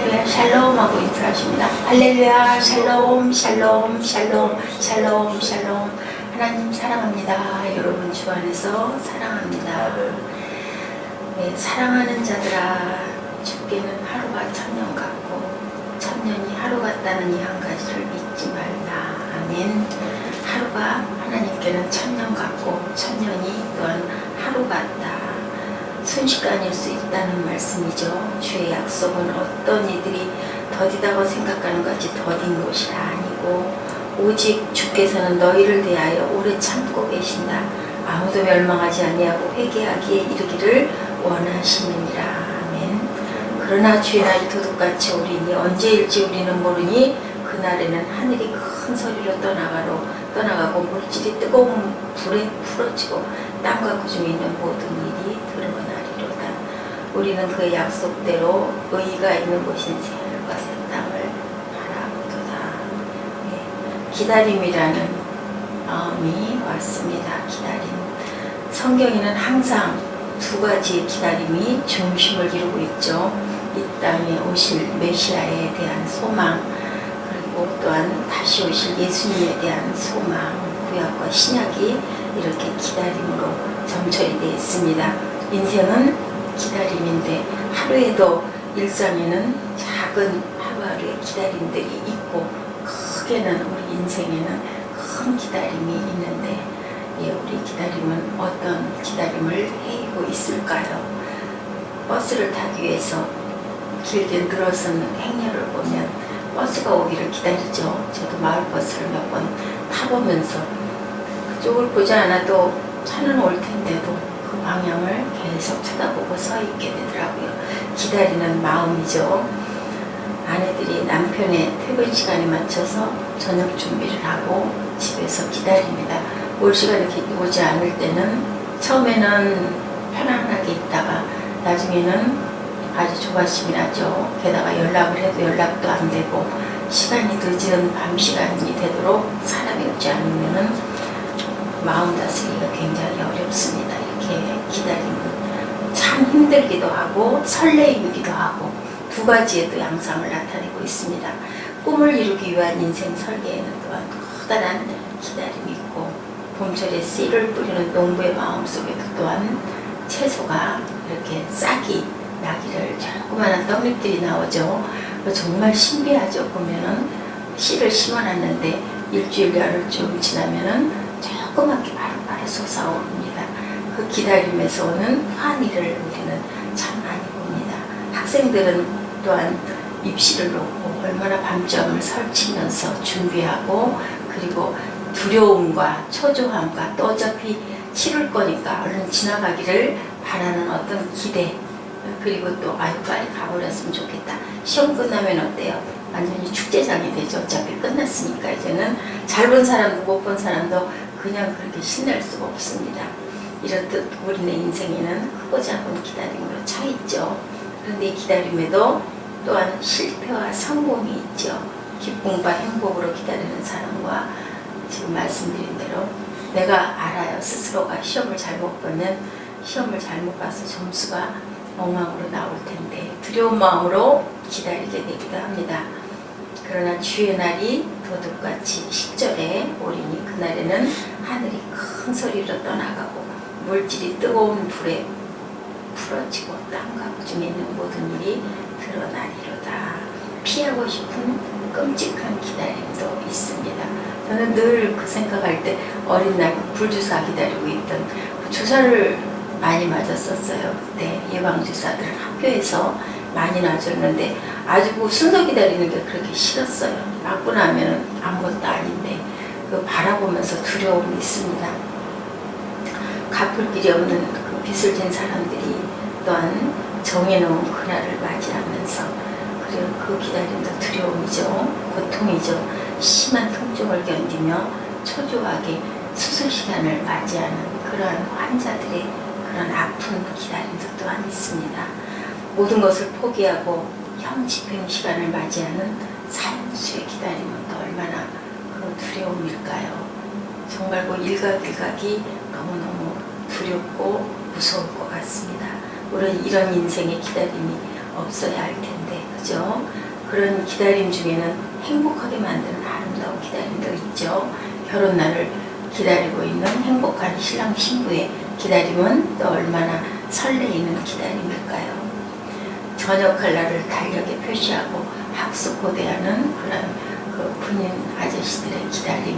할렐루야 샬롬 하고 인사하십니다. 할렐루야 샬롬 샬롬 샬롬 샬롬 샬롬. 하나님 사랑합니다. 여러분 주 안에서 사랑합니다. 네, 사랑하는 자들아, 주께는 하루가 천년 같고 천년이 하루 같다는 이 한 가지를 잊지 말라. 아멘. 하루가 하나님께는 천년 같고 천년이 또한 하루 같다. 순식간일 수 있다는 말씀이죠. 주의 약속은 어떤 이들이 더디다고 생각하는 것이 더딘 것이 아니고 오직 주께서는 너희를 대하여 오래 참고 계신다. 아무도 멸망하지 아니하고 회개하기에 이르기를 원하시느니라. 아멘. 그러나 주의 날이 도둑같이 오리니 언제일지 우리는 모르니 그날에는 하늘이 큰 소리로 떠나가고 물질이 뜨거운 불에 풀어지고 땅과 그 중에 있는 모든 일이 드러나리로다. 우리는 그의 약속대로 의의가 있는 곳인 새하늘과 새 땅을 바라보도다. 네. 기다림이라는 마음이 왔습니다. 기다림. 성경에는 항상 두 가지의 기다림이 중심을 이루고 있죠. 이 땅에 오실 메시아에 대한 소망, 그리고 또한 다시 오실 예수님에 대한 소망, 구약과 신약이 이렇게 기다림으로 점철이 되어 있습니다. 인생은 기다림인데 하루에도 일상에는 작은 하루하루의 기다림들이 있고 크게는 우리 인생에는 큰 기다림이 있는데 우리 기다림은 어떤 기다림을 해이고 있을까요? 버스를 타기 위해서 길게 늘어선 행렬을 보면 버스가 오기를 기다리죠. 저도 마을버스를 몇 번 타보면서 그쪽을 보지 않아도 차는 올 텐데도 그 방향을 계속 쳐다보고 서 있게 되더라고요. 기다리는 마음이죠. 아내들이 남편의 퇴근 시간에 맞춰서 저녁 준비를 하고 집에서 기다립니다. 올 시간이 오지 않을 때는 처음에는 편안하게 있다가 나중에는 아주 조바심이 나죠. 게다가 연락을 해도 연락도 안 되고 시간이 늦은 밤 시간이 되도록 사람이 오지 않으면은 마음 다스리기가 굉장히 어렵습니다. 이렇게 기다림은 참 힘들기도 하고 설레이기도 하고 두 가지의 또 양상을 나타내고 있습니다. 꿈을 이루기 위한 인생 설계에는 또한 커다란 기다림이 있고 봄철에 씨를 뿌리는 농부의 마음속에도 또한 채소가 이렇게 싹이 나기를 조그마한 떡잎들이 나오죠. 정말 신비하죠. 보면은 씨를 심어놨는데 일주일 열흘 좀 지나면은 조그맣게 바로바로 솟아오릅니다. 그 기다림에서 오는 환희를 우리는 참 많이 봅니다. 학생들은 또한 입시를 놓고 얼마나 밤잠을 설치면서 준비하고 그리고 두려움과 초조함과 또 어차피 치를 거니까 얼른 지나가기를 바라는 어떤 기대, 그리고 또 아유 빨리 가버렸으면 좋겠다. 시험 끝나면 어때요? 완전히 축제장이 되죠. 어차피 끝났으니까 이제는 잘 본 사람도 못 본 사람도 그냥 그렇게 신날 수가 없습니다. 이렇듯 우리네 인생에는 크고 작은 기다림으로 차 있죠. 그런데 이 기다림에도 또한 실패와 성공이 있죠. 기쁨과 행복으로 기다리는 사람과 지금 말씀드린 대로 내가 알아요. 스스로가 시험을 잘못 보면 시험을 잘못 봐서 점수가 엉망으로 나올 텐데 두려운 마음으로 기다리게 되기도 합니다. 그러나 주의 날이 도둑같이 10절에 오리니 그날에는 하늘이 큰 소리로 떠나가고 물질이 뜨거운 불에 풀어지고 땅과 그 중에 있는 모든 일이 드러나리로다. 피하고 싶은 끔찍한 기다림도 있습니다. 저는 늘 그 생각할 때 어린 날 불주사 기다리고 있던 그 주사를 많이 맞았었어요. 그때 예방주사들 학교에서 많이 놔줬는데 아주 그 순서 기다리는 게 그렇게 싫었어요. 맞고 나면 아무것도 아닌데 그 바라보면서 두려움이 있습니다. 갚을 길이 없는 그 빚을 진 사람들이 또한 정해놓은 그날을 맞이하면서 그리고 그 기다림도 두려움이죠. 고통이죠. 심한 통증을 견디며 초조하게 수술 시간을 맞이하는 그러한 환자들의 그런 아픈 기다림도 또한 있습니다. 모든 것을 포기하고 형 집행 시간을 맞이하는 사형수의 기다림은 또 얼마나 그 두려움일까요? 정말 그 일각일각이 너무너무 두렵고 무서울 것 같습니다. 우리 이런 인생의 기다림이 없어야 할 텐데, 그죠? 그런 기다림 중에는 행복하게 만드는 아름다운 기다림도 있죠. 결혼날을 기다리고 있는 행복한 신랑 신부의 기다림은 또 얼마나 설레이는 기다림일까요? 전역할 날을 달력에 표시하고 학수고대하는 그런 그 군인 아저씨들의 기다림,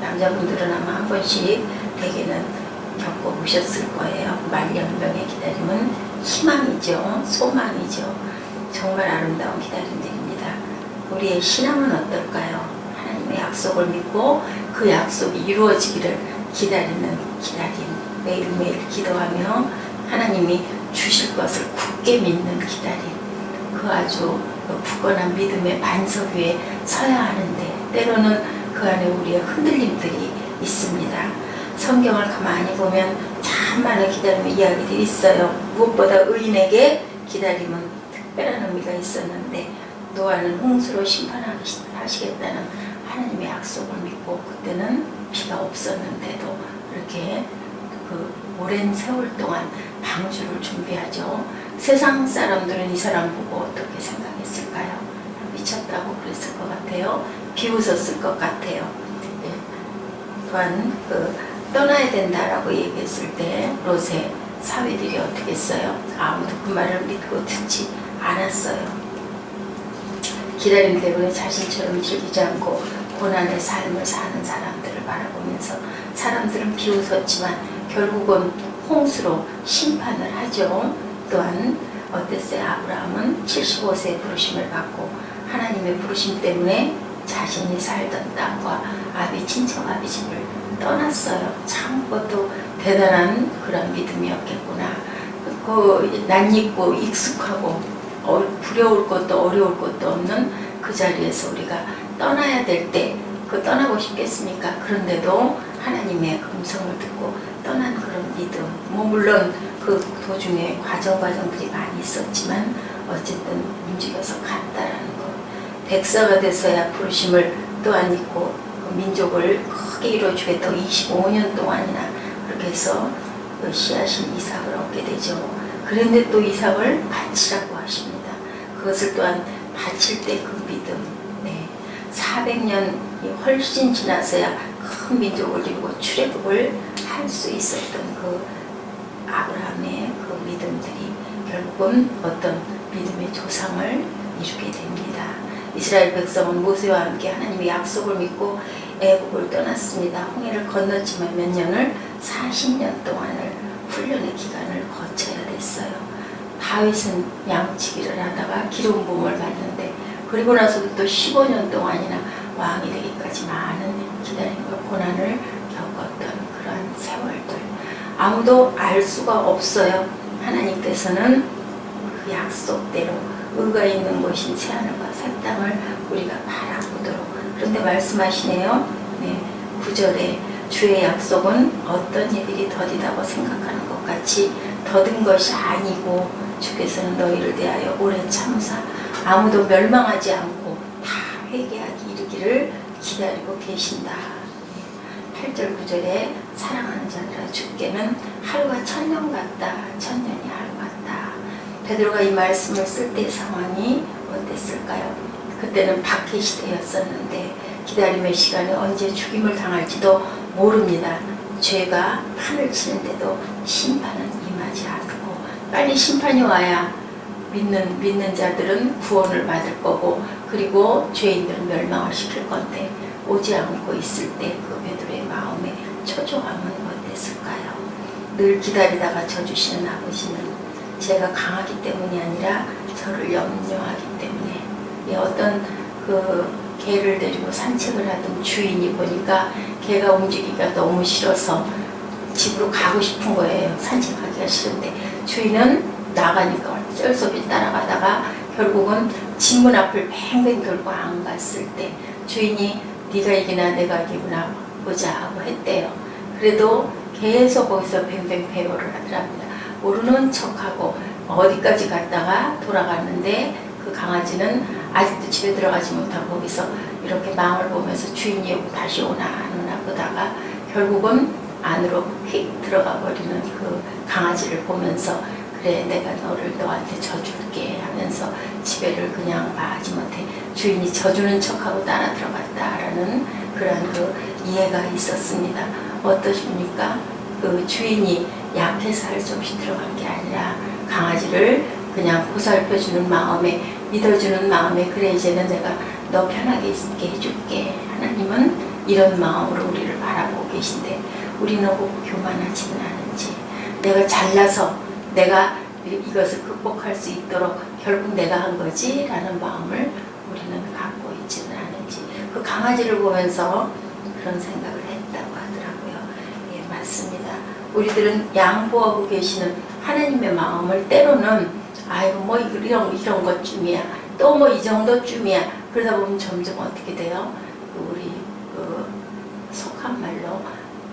남자분들은 아마 한 번씩 대개는 겪어보셨을 거예요. 말년병의 기다림은 희망이죠. 소망이죠. 정말 아름다운 기다림들입니다. 우리의 신앙은 어떨까요? 하나님의 약속을 믿고 그 약속이 이루어지기를 기다리는 기다림. 매일매일 기도하며 하나님이 주실 것을 굳게 믿는 기다림. 그 아주 굳건한 믿음의 반석 위에 서야 하는데 때로는 그 안에 우리의 흔들림들이 있습니다. 성경을 가만히 보면 참 많은 기다림의 이야기들이 있어요. 무엇보다 의인에게 기다림은 특별한 의미가 있었는데 노아는 홍수로 심판하시겠다는 하나님의 약속을 믿고 그때는 비가 없었는데도 이렇게 그 오랜 세월 동안 방주를 준비하죠. 세상 사람들은 이 사람 보고 어떻게 생각했을까요? 미쳤다고 그랬을 것 같아요. 비웃었을 것 같아요. 또한 떠나야 된다라고 얘기했을 때 롯의 사위들이 어떻게 했어요? 아무도 그 말을 믿고 듣지 않았어요. 기다림 때문에 자신처럼 즐기지 않고 고난의 삶을 사는 사람들을 바라보면서 사람들은 비웃었지만 결국은 홍수로 심판을 하죠. 또한 어땠어요? 아브라함은 75세의 부르심을 받고 하나님의 부르심 때문에 자신이 살던 땅과 친척 아비 집을 떠났어요. 참 그것도 대단한 그런 믿음이었겠구나. 낯익고 익숙하고 두려울 것도 어려울 것도 없는 그 자리에서 우리가 떠나야 될 때 떠나고 싶겠습니까? 그런데도 하나님의 음성을 듣고 떠난 그런 믿음. 물론 그 도중에 과정들이 많이 있었지만 어쨌든 움직여서 갔다라는 것. 백사가 돼서야 부르심을 또한 있고 그 민족을 크게 이루어주겠다고 25년 동안이나 그렇게 해서 그 씨앗인 이삭을 얻게 되죠. 그런데 또 이삭을 바치라고 하십니다. 그것을 또한 바칠 때 그 믿음. 400년이 훨씬 지나서야 큰 민족을 이루고 출애굽을 할 수 있었던 그 아브라함의 그 믿음들이 결국은 어떤 믿음의 조상을 이루게 됩니다. 이스라엘 백성은 모세와 함께 하나님의 약속을 믿고 애국을 떠났습니다. 홍해를 건넜지만 몇 년을 40년 동안을 훈련의 기간을 거쳐야 됐어요. 다윗은 양치기를 하다가 기름 부음을 받는데 그리고 나서도 또 15년 동안이나 왕이 되기까지 많은 기다림과 고난을 겪었던 그러한 세월들. 아무도 알 수가 없어요. 하나님께서는 그 약속대로 의가 있는 곳인 새하늘과 새 땅을 우리가 바라보도록. 그런데 말씀하시네요. 9절에 주의 약속은 어떤 이들이 더디다고 생각하는 것 같이 더딘 것이 아니고 주께서는 너희를 대하여 오래 참사 아무도 멸망하지 않고 다 회개하기 이르기를 기다리고 계신다. 8절 9절에 사랑하는 자들아 주께는 하루가 천년 같다. 천년이 하루 같다. 베드로가 이 말씀을 쓸 때 상황이 어땠을까요? 그때는 박해 시대였었는데 기다림의 시간이 언제 죽임을 당할지도 모릅니다. 죄가 판을 치는데도 심판은 임하지 않고 빨리 심판이 와야 믿는 자들은 구원을 받을 거고 그리고 죄인들은 멸망을 시킬 건데 오지 않고 있을 때 그 베드로의 마음의 초조함은 어땠을까요? 늘 기다리다가 져주시는 아버지는 제가 강하기 때문이 아니라 저를 염려하기 때문에 어떤 그 개를 데리고 산책을 하던 주인이 보니까 개가 움직이기가 너무 싫어서 집으로 가고 싶은 거예요. 산책하기가 싫은데 주인은 나가니까 어쩔 수 없이 따라가다가 결국은 집문 앞을 뱅뱅 돌고 안 갔을 때 주인이 네가 이기나 내가 이기나 보자 하고 했대요. 그래도 계속 거기서 뱅뱅 배회를 하더랍니다. 모르는 척하고 어디까지 갔다가 돌아갔는데 그 강아지는 아직도 집에 들어가지 못하고 거기서 이렇게 망을 보면서 주인이 다시 오나 안 오나 보다가 결국은 안으로 휙 들어가 버리는 그 강아지를 보면서 그래 내가 너한테 져줄게 하면서 지배를 그냥 마지못해 주인이 져주는 척하고 따라 들어갔다라는 그런 그 이해가 있었습니다. 어떠십니까? 그 주인이 약해서 할 수 없이 들어간 게 아니라 강아지를 그냥 보살펴주는 마음에, 믿어주는 마음에, 그래 이제는 내가 너 편하게 있게 해줄게. 하나님은 이런 마음으로 우리를 바라보고 계신데 우리는 혹 교만하지는 않은지, 내가 잘나서 내가 이것을 극복할 수 있도록 결국 내가 한 거지 라는 마음을 우리는 갖고 있지는 않은지, 그 강아지를 보면서 그런 생각을 했다고 하더라고요. 예, 맞습니다. 우리들은 양보하고 계시는 하나님의 마음을 때로는 아이고 뭐 이런 것쯤이야, 또 뭐 이 정도쯤이야, 그러다 보면 점점 어떻게 돼요? 우리 속한 말로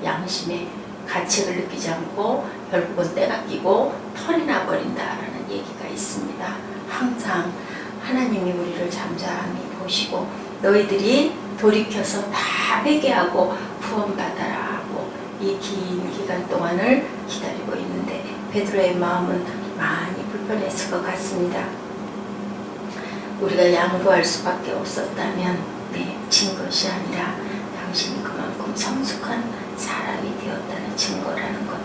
양심의 가책을 느끼지 않고 결국은 때가 끼고 털이 나버린다라는 얘기가 있습니다. 항상 하나님이 우리를 잠잠히 보시고 너희들이 돌이켜서 다 회개하고 구원받아라 하고 이 긴 기간 동안을 기다리고 있는데 베드로의 마음은 많이 불편했을 것 같습니다. 우리가 양보할 수밖에 없었다면 진 것이 아니라 당신이 그만큼 성숙한 사람이 되었다는 증거라는 것.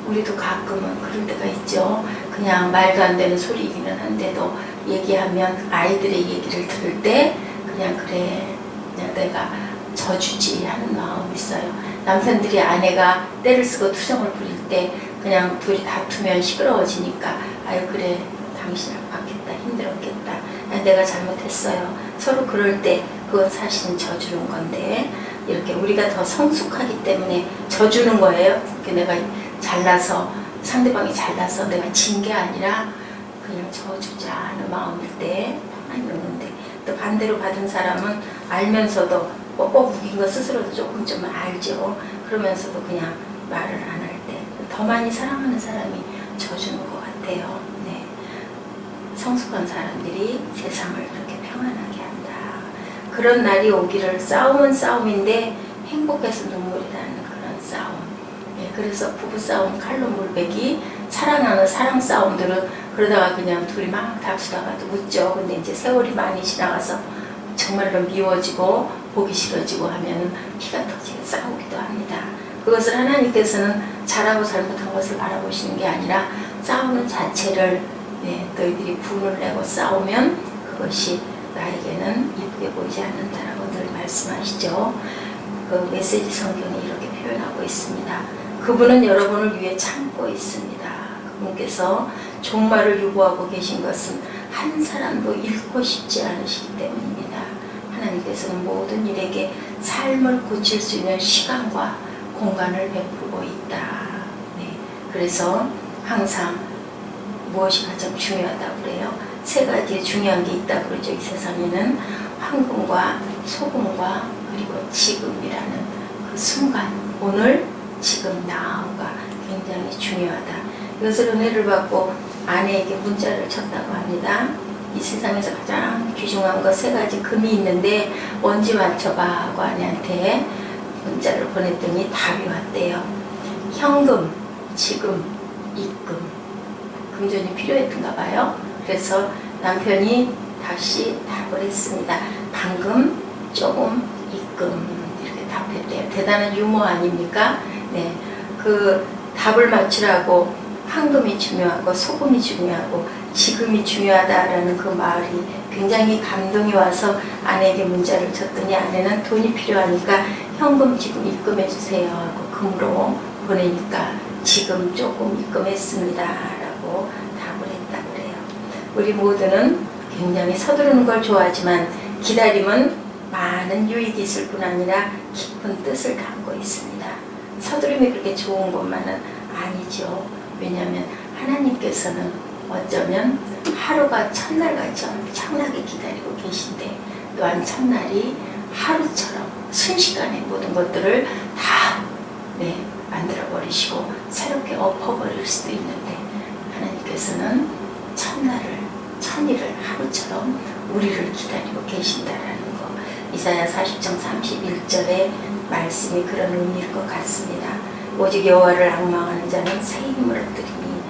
우리도 가끔은 그럴 때가 있죠. 그냥 말도 안 되는 소리이기는 한데도 얘기하면 아이들의 얘기를 들을 때 그냥 그래 그냥 내가 져주지 하는 마음이 있어요. 남편들이 아내가 때를 쓰고 투정을 부릴 때 그냥 둘이 다투면 시끄러워지니까 아유 그래 당신 아팠겠다 힘들었겠다 내가 잘못했어요. 서로 그럴 때 그건 사실은 져주는 건데 이렇게 우리가 더 성숙하기 때문에 져주는 거예요. 내가 잘나서 상대방이 잘나서 내가 진 게 아니라 그냥 져주자 하는 마음일 때 편안히 오는데, 또 반대로 받은 사람은 알면서도 뻑뻑 우긴 거 스스로도 조금 좀 알죠. 그러면서도 그냥 말을 안 할 때 더 많이 사랑하는 사람이 져주는 것 같아요. 네. 성숙한 사람들이 세상을 그렇게 평안하게 한다. 그런 날이 오기를, 싸움은 싸움인데 행복해서 눈물이 나는 그런 싸움. 네. 그래서 부부싸움 칼로 물베기, 사랑하는 사랑 싸움들은 그러다가 그냥 둘이 막 다투다가도 웃죠. 근데 이제 세월이 많이 지나가서 정말로 미워지고 보기 싫어지고 하면 피가 터지게 싸우기도 합니다. 그것을 하나님께서는 잘하고 잘못한 것을 바라보시는 게 아니라 싸우는 자체를 너희들이 분을 내고 싸우면 그것이 나에게는 이쁘게 보이지 않는다라고 늘 말씀하시죠. 그 메시지 성경이 이렇게 표현하고 있습니다. 그분은 여러분을 위해 참고 있습니다. 그분께서 종말을 유보하고 계신 것은 한 사람도 잃고 싶지 않으시기 때문입니다. 하나님께서는 모든 일에게 삶을 고칠 수 있는 시간과 공간을 베풀고 있다. 네. 그래서 항상 무엇이 가장 중요하다고 그래요? 세 가지의 중요한 게 있다고 그러죠. 이 세상에는 황금과 소금과 그리고 지금이라는 그 순간, 오늘, 지금, now가 굉장히 중요하다. 이것을 은혜를 받고 아내에게 문자를 쳤다고 합니다. 이 세상에서 가장 귀중한 것 세 가지 금이 있는데 뭔지 맞춰봐 하고 아내한테 문자를 보냈더니 답이 왔대요. 현금, 지금, 입금. 금전이 필요했던가 봐요. 그래서 남편이 다시 답을 했습니다. 방금, 조금, 입금. 이렇게 답했대요. 대단한 유머 아닙니까? 네. 그 답을 맞추라고 황금이 중요하고 소금이 중요하고 지금이 중요하다라는 그 말이 굉장히 감동이 와서 아내에게 문자를 쳤더니 아내는 돈이 필요하니까 현금 지금 입금해 주세요 하고 금으로 보내니까 지금 조금 입금했습니다 라고 답을 했다고 그래요. 우리 모두는 굉장히 서두르는 걸 좋아하지만 기다림은 많은 유익이 있을 뿐 아니라 깊은 뜻을 담고 있습니다. 서두름이 그렇게 좋은 것만은 아니죠. 왜냐하면 하나님께서는 어쩌면 하루가 첫날같이 엄청나게 기다리고 계신데 또한 첫날이 하루처럼 순식간에 모든 것들을 다 만들어버리시고 새롭게 엎어버릴 수도 있는데 하나님께서는 천일을 하루처럼 우리를 기다리고 계신다라는 거, 이사야 40장 31절의 말씀이 그런 의미일 것 같습니다. 오직 여호와를 앙망하는 자는 새 힘을 얻으리니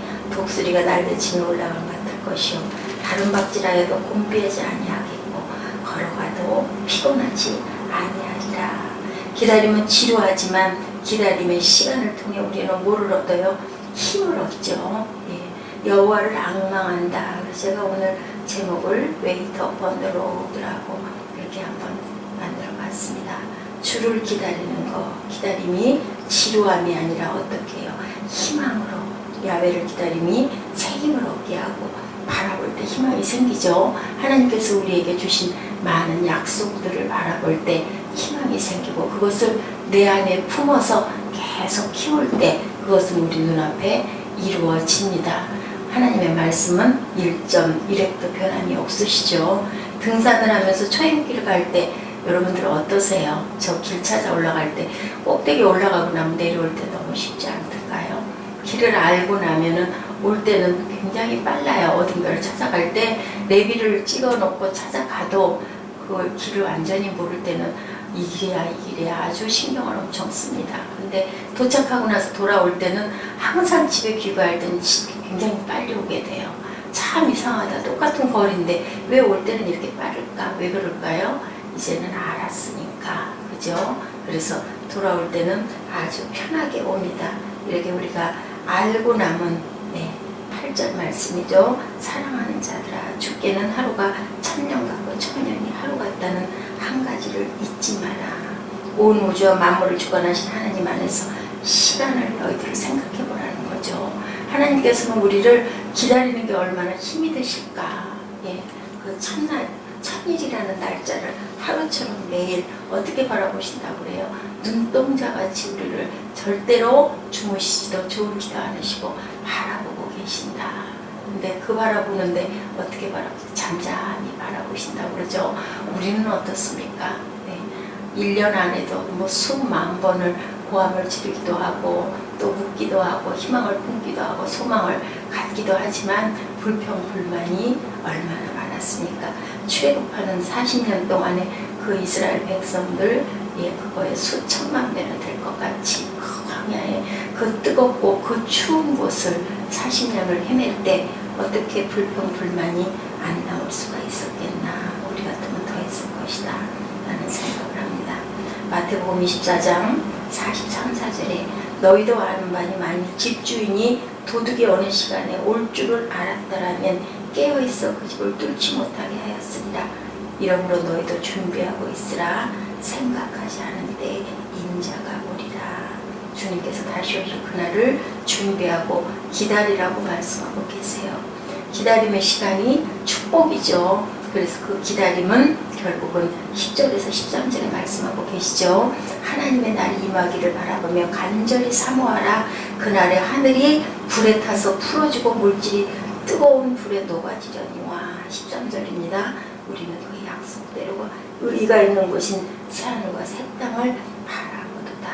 독수리가 날개치며 올라간 것 같을 것이요 다른 박질하여도 곤비하지 아니하겠고 걸어가도 피곤하지 아니하리라. 기다림은 지루하지만 기다림의 시간을 통해 우리는 뭐를 얻어요? 힘을 얻죠. 예. 여호와를 앙망한다. 그래서 제가 오늘 제목을 Wait upon the Lord라고 이렇게 한번 만들어 봤습니다. 주를 기다리는 거, 기다림이 지루함이 아니라 어떻게 해요? 희망으로 야훼를 기다림이 새 힘을 얻게 하고 바라볼 때 희망이 생기죠. 하나님께서 우리에게 주신 많은 약속들을 바라볼 때 희망이 생기고 그것을 내 안에 품어서 계속 키울 때 그것은 우리 눈앞에 이루어집니다. 하나님의 말씀은 1.1획도 변함이 없으시죠. 등산을 하면서 초행길을 갈 때 여러분들 어떠세요? 저 길 찾아 올라갈 때 꼭대기 올라가고 나면 내려올 때 너무 쉽지 않을까요? 길을 알고 나면은 올 때는 굉장히 빨라요. 어딘가를 찾아갈 때 내비를 찍어 놓고 찾아가도 그 길을 완전히 모를 때는 이 길이야 아주 신경을 엄청 씁니다. 근데 도착하고 나서 돌아올 때는 항상 집에 귀가할 때는 굉장히 빨리 오게 돼요. 참 이상하다. 똑같은 거리인데 왜 올 때는 이렇게 빠를까? 왜 그럴까요? 이제는 알았으니까. 그죠? 그래서 돌아올 때는 아주 편하게 옵니다. 이렇게 우리가 알고 남은 8절 말씀이죠. 사랑하는 자들아 주께는 하루가 천년 같고 천년이 하루 같다는 한 가지를 잊지 마라. 온 우주와 만물을 주관하신 하나님 안에서 시간을 너희들을 생각해 보라는 거죠. 하나님께서는 우리를 기다리는 게 얼마나 힘이 드실까. 예, 그 첫날 천일이라는 날짜를 하루처럼 매일 어떻게 바라보신다고 그래요? 눈동자같이 우리를 절대로 주무시지도 좋은 기도 않으시고 바라보고 계신다. 근데 그 바라보는데 어떻게 바라보세요? 잠잠히 바라보신다고 그러죠. 우리는 어떻습니까? 네. 1년 안에도 뭐 수만 번을 고함을 지르기도 하고 또 웃기도 하고 희망을 품기도 하고 소망을 갖기도 하지만 불평불만이 얼마나 많았습니까? 출애굽하는 40년 동안에 그 이스라엘 백성들 그거에 수천만 배는 될 것 같이 그 광야에 그 뜨겁고 그 추운 곳을 40년을 헤맬 때 어떻게 불평불만이 안 나올 수가 있었겠나. 우리 같으면 더 했을 것이다 라는 생각을 합니다. 마태복음 24장 43~44절에 너희도 아는 바니 만일 집주인이 도둑이 어느 시간에 올 줄을 알았더라면 깨어있어 그 집을 뚫지 못하게 하였으리라. 이러므로 너희도 준비하고 있으라. 생각하지 않은데 인자가 오리라. 주님께서 다시 오실 그날을 준비하고 기다리라고 말씀하고 계세요. 기다림의 시간이 축복이죠. 그래서 그 기다림은 결국은 10절에서 13절에 말씀하고 계시죠. 하나님의 날이 임하기를 바라보며 간절히 사모하라. 그날에 하늘이 불에 타서 풀어지고 물질이 뜨거운 불에 녹아지려니와. 13절입니다. 우리는 그 약속대로 의가 있는 곳인 새하늘과 새 땅을 바라보도다.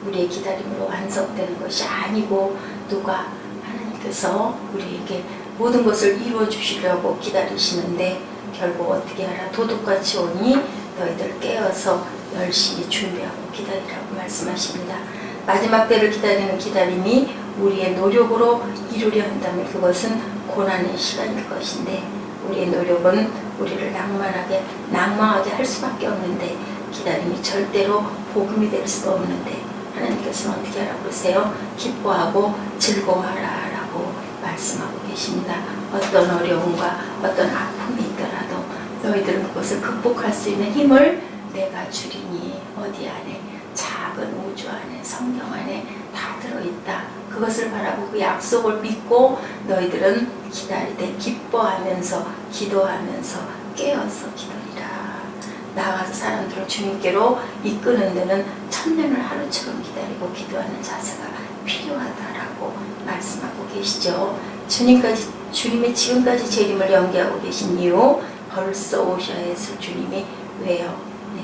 우리의 기다림으로 완성되는 것이 아니고 누가 하나님께서 우리에게 모든 것을 이루어 주시려고 기다리시는데 결국 어떻게 하라. 도둑같이 오니 너희들 깨어서 열심히 준비하고 기다리라고 말씀하십니다. 마지막 때를 기다리는 기다림이 우리의 노력으로 이루려 한다면 그것은 고난의 시간일 것인데 우리의 노력은 우리를 낭망하게 할 수밖에 없는데 기다림이 절대로 복음이 될 수가 없는데 하나님께서는 어떻게 하라고 그러세요? 기뻐하고 즐거워하라 라고 말씀하고 계십니다. 어떤 어려움과 어떤 아픔이 있더라도 너희들은 그것을 극복할 수 있는 힘을 내가 주리니 어디 안에 작은 우주 안에 성경 안에 다 들어있다. 그것을 바라보고 그 약속을 믿고 너희들은 기다리되 기뻐하면서 기도하면서 깨어서 기도리라. 나가서 사람들을 주님께로 이끄는 데는 천년을 하루처럼 기다리고 기도하는 자세가 필요하다라고 말씀하고 계시죠. 주님이 지금까지 재림을 연기하고 계신 이유 벌써 오셔야 했을 주님이 왜요?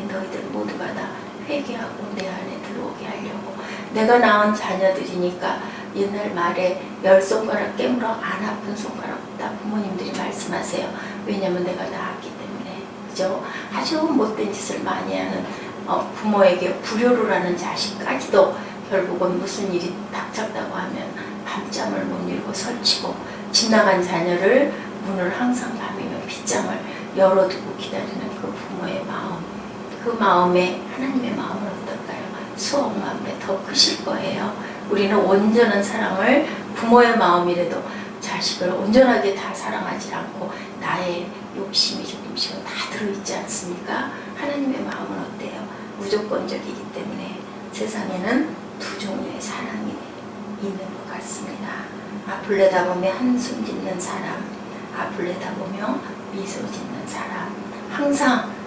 너희들 모두가 다 회개하고 내 안에 들어오게 하려고. 내가 낳은 자녀들이니까 옛날 말에 10손가락 깨물어 안 아픈 손가락 없다 부모님들이 말씀하세요. 왜냐면 내가 낳았기 때문에. 그죠? 아주 못된 짓을 많이 하는 부모에게 불효를 하는 자식까지도 결국은 무슨 일이 닥쳤다고 하면 밤잠을 못 이루고 설치고 집 나간 자녀를 문을 항상 밤이면 빗장을 열어두고 기다리는 그 부모의 마음, 그 마음에 하나님의 마음은 어떨까요? 수억만 배 더 크실 거예요. 우리는 온전한 사랑을, 부모의 마음이라도 자식을 온전하게 다 사랑하지 않고 나의 욕심이 조금씩은 다 들어있지 않습니까? 하나님의 마음은 어때요? 무조건적이기 때문에 세상에는 두 종류의 사랑이 있는 것 같습니다. 앞을 내다보며 한숨 짓는 사람, 앞을 내다보며 미소 짓는 사람. 항상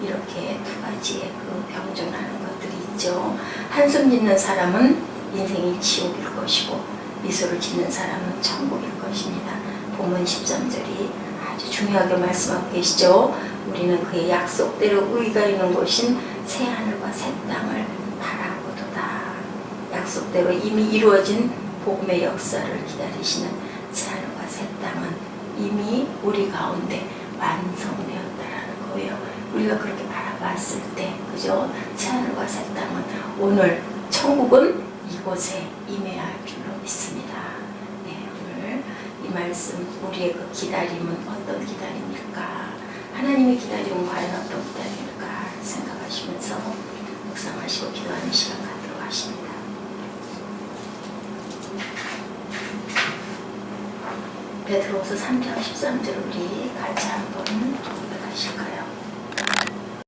이렇게 두 가지의 그 병존하는 것들이 있죠. 한숨 짓는 사람은 인생이 지옥일 것이고 미소를 짓는 사람은 천국일 것입니다. 본문 13절이 아주 중요하게 말씀하고 계시죠. 우리는 그의 약속대로 의가 있는 곳인 새하늘과 새 땅을 바라보도다. 약속대로 이미 이루어진 복음의 역사를 기다리시는 새하늘과 새 땅은 이미 우리 가운데 완성되었다라는 거예요. 우리가 그렇게 바라봤을 때, 그죠? 새하늘과 새 땅은 오늘 천국은 이곳에 임해야 할 줄로 믿습니다. 네, 오늘 이 말씀, 우리의 그 기다림은 어떤 기다림일까? 하나님의 기다림은 과연 어떤 기다림일까? 생각하시면서 묵상하시고 기도하는 시간 갖도록 하십니다. 베드로후서 3장 13절 우리 같이 한번 고백하실까요?